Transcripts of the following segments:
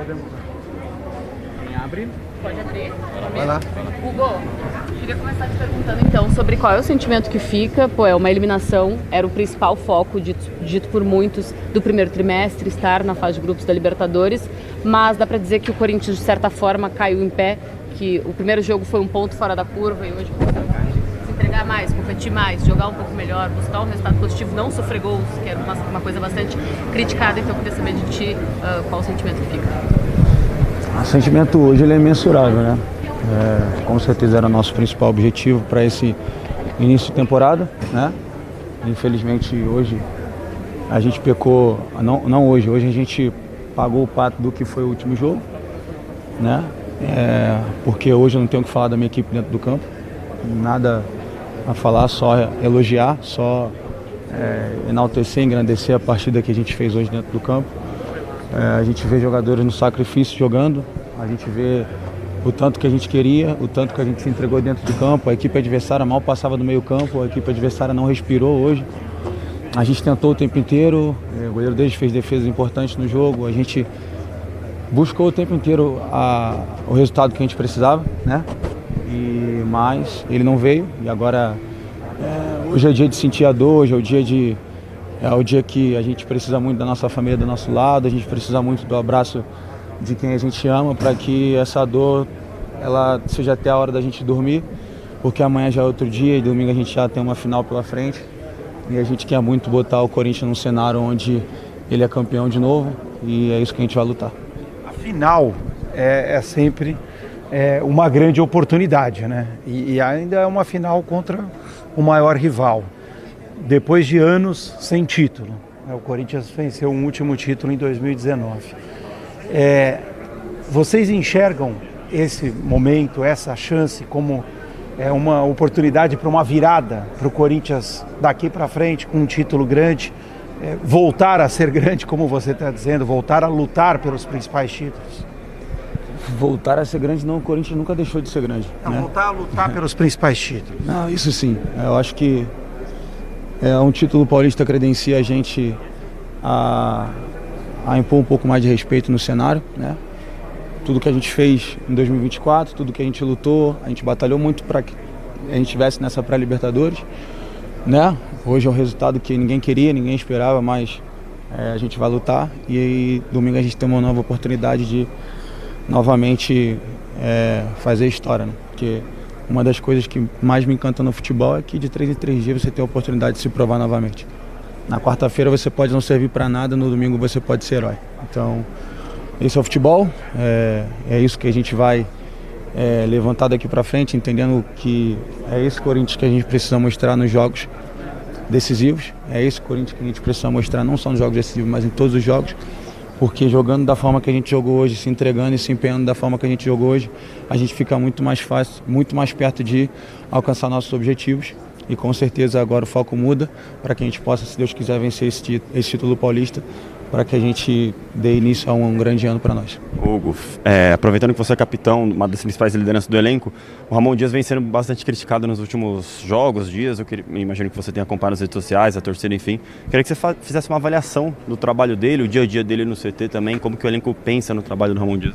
Podemos. Quem abre? Pode abrir. Vai lá. Hugo, queria começar te perguntando então sobre qual é o sentimento que fica. Pô, é uma eliminação, era o principal foco, dito por muitos, do primeiro trimestre, estar na fase de grupos da Libertadores, mas dá pra dizer que o Corinthians, de certa forma, caiu em pé, que o primeiro jogo foi um ponto fora da curva e hoje se entregar mais, competir mais, jogar um pouco melhor, buscar um resultado positivo, não sofrer gols, que era uma coisa bastante criticada. Então eu queria saber de ti qual o sentimento que fica. O sentimento hoje ele é imensurável, né? Com certeza era o nosso principal objetivo para esse início de temporada, né? Infelizmente hoje a gente pecou, não hoje a gente pagou o pato do que foi o último jogo, né? Porque hoje eu não tenho o que falar da minha equipe dentro do campo, nada a falar, só elogiar, só enaltecer, engrandecer a partida que a gente fez hoje dentro do campo. A gente vê jogadores no sacrifício jogando, a gente vê o tanto que a gente queria, o tanto que a gente se entregou dentro de campo. A equipe adversária mal passava do meio campo, a equipe adversária não respirou hoje. A gente tentou o tempo inteiro, o goleiro deles fez defesas importantes no jogo, a gente buscou o tempo inteiro o resultado que a gente precisava, né? Mas ele não veio e agora hoje é o dia de sentir a dor, hoje é o dia que a gente precisa muito da nossa família do nosso lado, a gente precisa muito do abraço de quem a gente ama para que essa dor ela seja até a hora da gente dormir, porque amanhã já é outro dia e domingo a gente já tem uma final pela frente e a gente quer muito botar o Corinthians num cenário onde ele é campeão de novo e é isso que a gente vai lutar. A final é sempre uma grande oportunidade, né? E ainda é uma final contra o maior rival. Depois de anos sem título, o Corinthians venceu um último título em 2019. Vocês enxergam esse momento, essa chance como uma oportunidade para uma virada para o Corinthians daqui para frente com um título grande, voltar a ser grande, como você está dizendo, voltar a lutar pelos principais títulos? Voltar a ser grande, não, o Corinthians nunca deixou de ser grande. Não, né? Voltar a lutar pelos principais títulos. Não, isso sim, eu acho que um título paulista credencia a gente a impor um pouco mais de respeito no cenário, né? Tudo que a gente fez em 2024, tudo que a gente lutou, a gente batalhou muito para que a gente estivesse nessa pré-Libertadores, né? Hoje é um resultado que ninguém queria, ninguém esperava, mas a gente vai lutar e aí, domingo a gente tem uma nova oportunidade de novamente fazer história, né? Porque uma das coisas que mais me encanta no futebol é que de 3 em 3 dias você tem a oportunidade de se provar novamente. Na quarta-feira você pode não servir para nada, no domingo você pode ser herói. Então, esse é o futebol, é isso que a gente vai levantar daqui para frente, entendendo que é esse Corinthians que a gente precisa mostrar nos jogos decisivos, é esse Corinthians que a gente precisa mostrar não só nos jogos decisivos, mas em todos os jogos. Porque jogando da forma que a gente jogou hoje, se entregando e se empenhando da forma que a gente jogou hoje, a gente fica muito mais fácil, muito mais perto de alcançar nossos objetivos. E com certeza agora o foco muda para que a gente possa, se Deus quiser, vencer esse título paulista, para que a gente dê início a um grande ano para nós. Hugo, aproveitando que você é capitão, uma das principais lideranças do elenco, o Ramon Dias vem sendo bastante criticado nos últimos dias. Eu imagino que você tenha acompanhado nas redes sociais, a torcida, enfim. Queria que você fizesse uma avaliação do trabalho dele, o dia a dia dele no CT também, como que o elenco pensa no trabalho do Ramon Dias.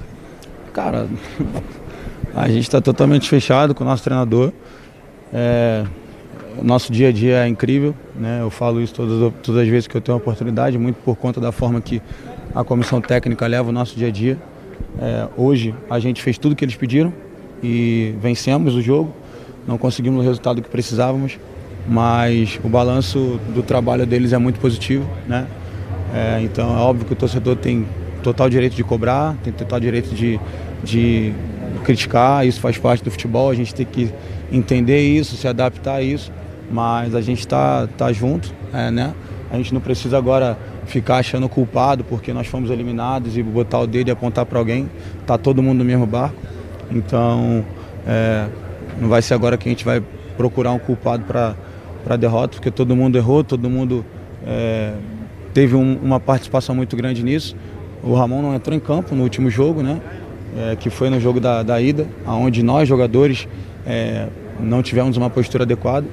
Cara, a gente está totalmente fechado com o nosso treinador. O nosso dia a dia é incrível, né? Eu falo isso todas as vezes que eu tenho a oportunidade, muito por conta da forma que a comissão técnica leva o nosso dia a dia. Hoje a gente fez tudo o que eles pediram e vencemos o jogo, não conseguimos o resultado que precisávamos, mas o balanço do trabalho deles é muito positivo, né? Então é óbvio que o torcedor tem total direito de cobrar, tem total direito de criticar, isso faz parte do futebol, a gente tem que entender isso, se adaptar a isso. Mas a gente tá junto, né? A gente não precisa agora ficar achando culpado porque nós fomos eliminados e botar o dedo e apontar para alguém. Tá todo mundo no mesmo barco. Então, não vai ser agora que a gente vai procurar um culpado para a derrota, porque todo mundo errou, todo mundo teve uma participação muito grande nisso. O Ramon não entrou em campo no último jogo, né? Que foi no jogo da ida, onde nós, jogadores, não tivemos uma postura adequada.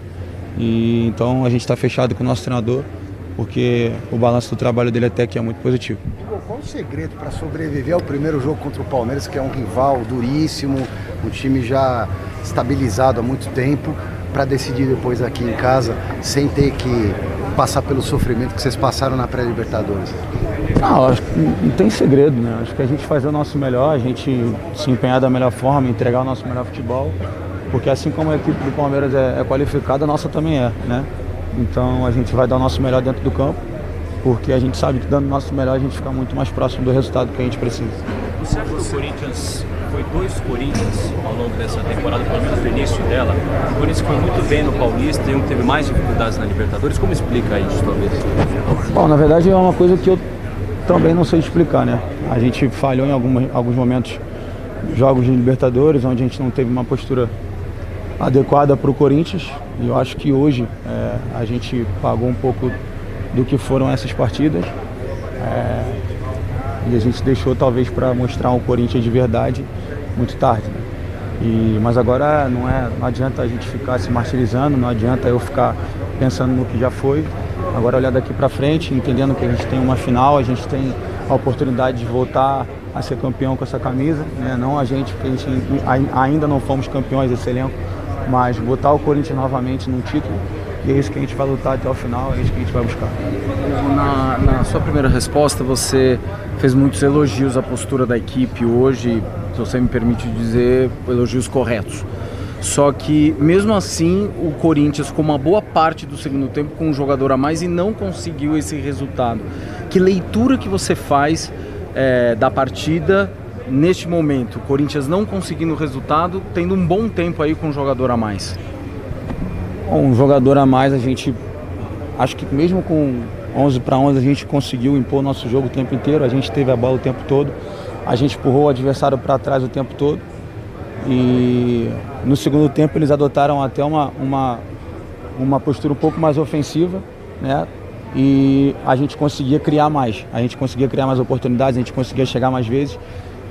E então a gente está fechado com o nosso treinador, porque o balanço do trabalho dele até aqui é muito positivo. qual o segredo para sobreviver ao primeiro jogo contra o Palmeiras, que é um rival duríssimo, um time já estabilizado há muito tempo, para decidir depois aqui em casa, sem ter que passar pelo sofrimento que vocês passaram na pré-Libertadores? Não, acho que não tem segredo, né? Acho que a gente fazer o nosso melhor, a gente se empenhar da melhor forma, entregar o nosso melhor futebol, porque assim como a equipe do Palmeiras é qualificada, a nossa também é, né? Então a gente vai dar o nosso melhor dentro do campo, porque a gente sabe que dando o nosso melhor a gente fica muito mais próximo do resultado que a gente precisa. Você acha que o Corinthians foi 2 Corinthians ao longo dessa temporada, pelo menos no início dela? O Corinthians foi muito bem no Paulista e um teve mais dificuldades na Libertadores. Como explica isso, talvez? Bom, na verdade é uma coisa que eu também não sei explicar, né? A gente falhou em alguns momentos, jogos de Libertadores, onde a gente não teve uma postura adequada para o Corinthians, e eu acho que hoje a gente pagou um pouco do que foram essas partidas, e a gente deixou talvez para mostrar um Corinthians de verdade muito tarde, né? Mas agora não adianta a gente ficar se martirizando, não adianta eu ficar pensando no que já foi. Agora olhar daqui para frente, entendendo que a gente tem uma final, a gente tem a oportunidade de voltar a ser campeão com essa camisa, né? Não a gente, porque a gente ainda não fomos campeões desse elenco, mas botar o Corinthians novamente num título, e é isso que a gente vai lutar até o final, é isso que a gente vai buscar. Na sua primeira resposta, você fez muitos elogios à postura da equipe hoje, se você me permite dizer, elogios corretos. Só que, mesmo assim, o Corinthians, com uma boa parte do segundo tempo, com um jogador a mais, e não conseguiu esse resultado. Que leitura que você faz da partida neste momento? O Corinthians não conseguindo o resultado, tendo um bom tempo aí com um jogador a mais. Um jogador a mais, a gente, acho que mesmo com 11-11, a gente conseguiu impor o nosso jogo o tempo inteiro, a gente teve a bola o tempo todo, a gente empurrou o adversário para trás o tempo todo, e no segundo tempo eles adotaram até uma postura um pouco mais ofensiva, né? E a gente conseguia criar mais, oportunidades, a gente conseguia chegar mais vezes,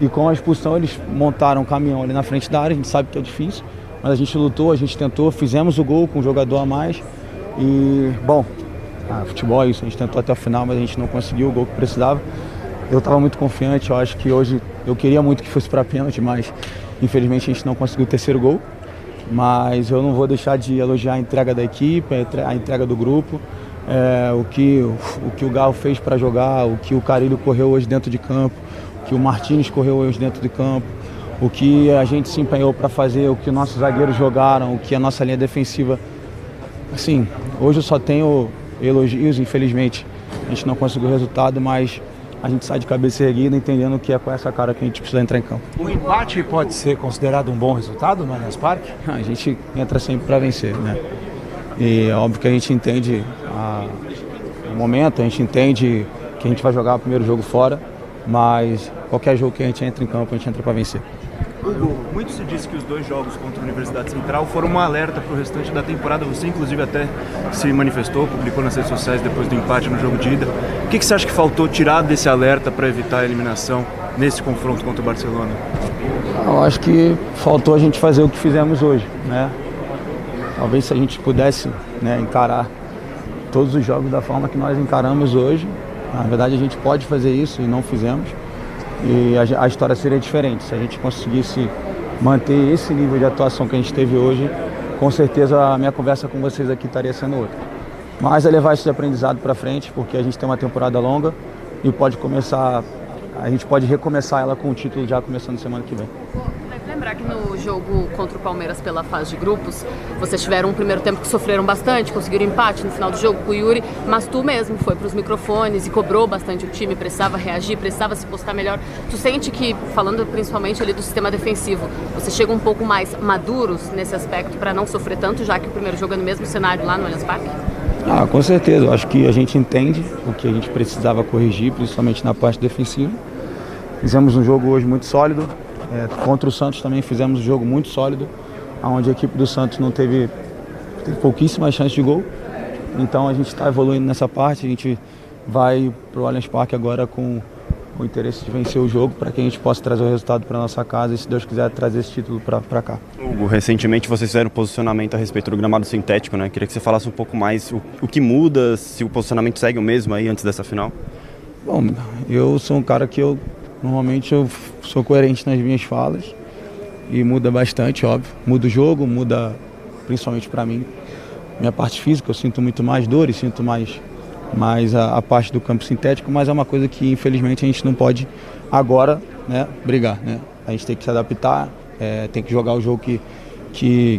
e com a expulsão eles montaram um caminhão ali na frente da área, a gente sabe que é difícil, mas a gente lutou, a gente tentou, fizemos o gol com um jogador a mais, e bom, futebol é isso, a gente tentou até o final, mas a gente não conseguiu o gol que precisava. Eu estava muito confiante, eu acho que hoje eu queria muito que fosse para pênalti, mas infelizmente a gente não conseguiu o terceiro gol. Mas eu não vou deixar de elogiar a entrega da equipe, a entrega do grupo, o que o Galo fez para jogar, o que o Carille correu hoje dentro de campo, o que o Martins correu hoje dentro de campo, o que a gente se empenhou para fazer, o que nossos zagueiros jogaram, o que a nossa linha defensiva. Assim, hoje eu só tenho elogios, infelizmente a gente não conseguiu o resultado, mas a gente sai de cabeça erguida entendendo que é com essa cara que a gente precisa entrar em campo. O empate pode ser considerado um bom resultado no Allianz Parque? A gente entra sempre para vencer, né? E é óbvio que a gente entende o momento, a gente entende que a gente vai jogar o primeiro jogo fora, mas qualquer jogo que a gente entra em campo, a gente entra para vencer. Hugo, muito se disse que os 2 jogos contra a Universidade Central foram um alerta para o restante da temporada. Você, inclusive, até se manifestou, publicou nas redes sociais depois do empate no jogo de ida. O que você acha que faltou tirar desse alerta para evitar a eliminação nesse confronto contra o Barcelona? Eu acho que faltou a gente fazer o que fizemos hoje, né? Talvez se a gente pudesse, né, encarar todos os jogos da forma que nós encaramos hoje, na verdade a gente pode fazer isso e não fizemos. E a história seria diferente. Se a gente conseguisse manter esse nível de atuação que a gente teve hoje, com certeza a minha conversa com vocês aqui estaria sendo outra. Mas é levar esse aprendizado para frente, porque a gente tem uma temporada longa e a gente pode recomeçar ela com o título já começando semana que vem. Lembrar que no jogo contra o Palmeiras pela fase de grupos, vocês tiveram um primeiro tempo que sofreram bastante, conseguiram empate no final do jogo com o Yuri, mas tu mesmo foi para os microfones e cobrou bastante o time, precisava reagir, precisava se postar melhor. Tu sente que, falando principalmente ali do sistema defensivo, vocês chegam um pouco mais maduros nesse aspecto para não sofrer tanto, já que o primeiro jogo é no mesmo cenário lá no Allianz Parque? Com certeza. Eu acho que a gente entende o que a gente precisava corrigir, principalmente na parte defensiva. Fizemos um jogo hoje muito sólido. Contra o Santos também fizemos um jogo muito sólido, onde a equipe do Santos não teve pouquíssimas chances de gol. Então a gente está evoluindo nessa parte, a gente vai para o Allianz Parque agora com o interesse de vencer o jogo para que a gente possa trazer o resultado para nossa casa e, se Deus quiser, trazer esse título para cá. Hugo, recentemente vocês fizeram posicionamento a respeito do gramado sintético, né? Queria que você falasse um pouco mais o que muda, se o posicionamento segue o mesmo aí antes dessa final. Bom, eu sou um cara que normalmente eu sou coerente nas minhas falas e muda bastante, óbvio. Muda o jogo, muda principalmente para mim. Minha parte física, eu sinto muito mais dor e sinto mais a parte do campo sintético, mas é uma coisa que infelizmente a gente não pode agora, né, brigar, né? A gente tem que se adaptar, tem que jogar o jogo que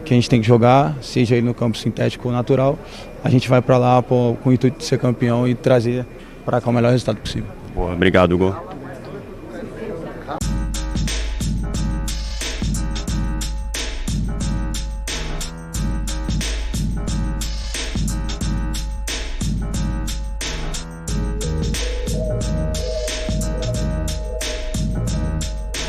a gente tem que jogar, seja ele no campo sintético ou natural. A gente vai para lá com o intuito de ser campeão e trazer para cá o melhor resultado possível. Boa, obrigado, Hugo.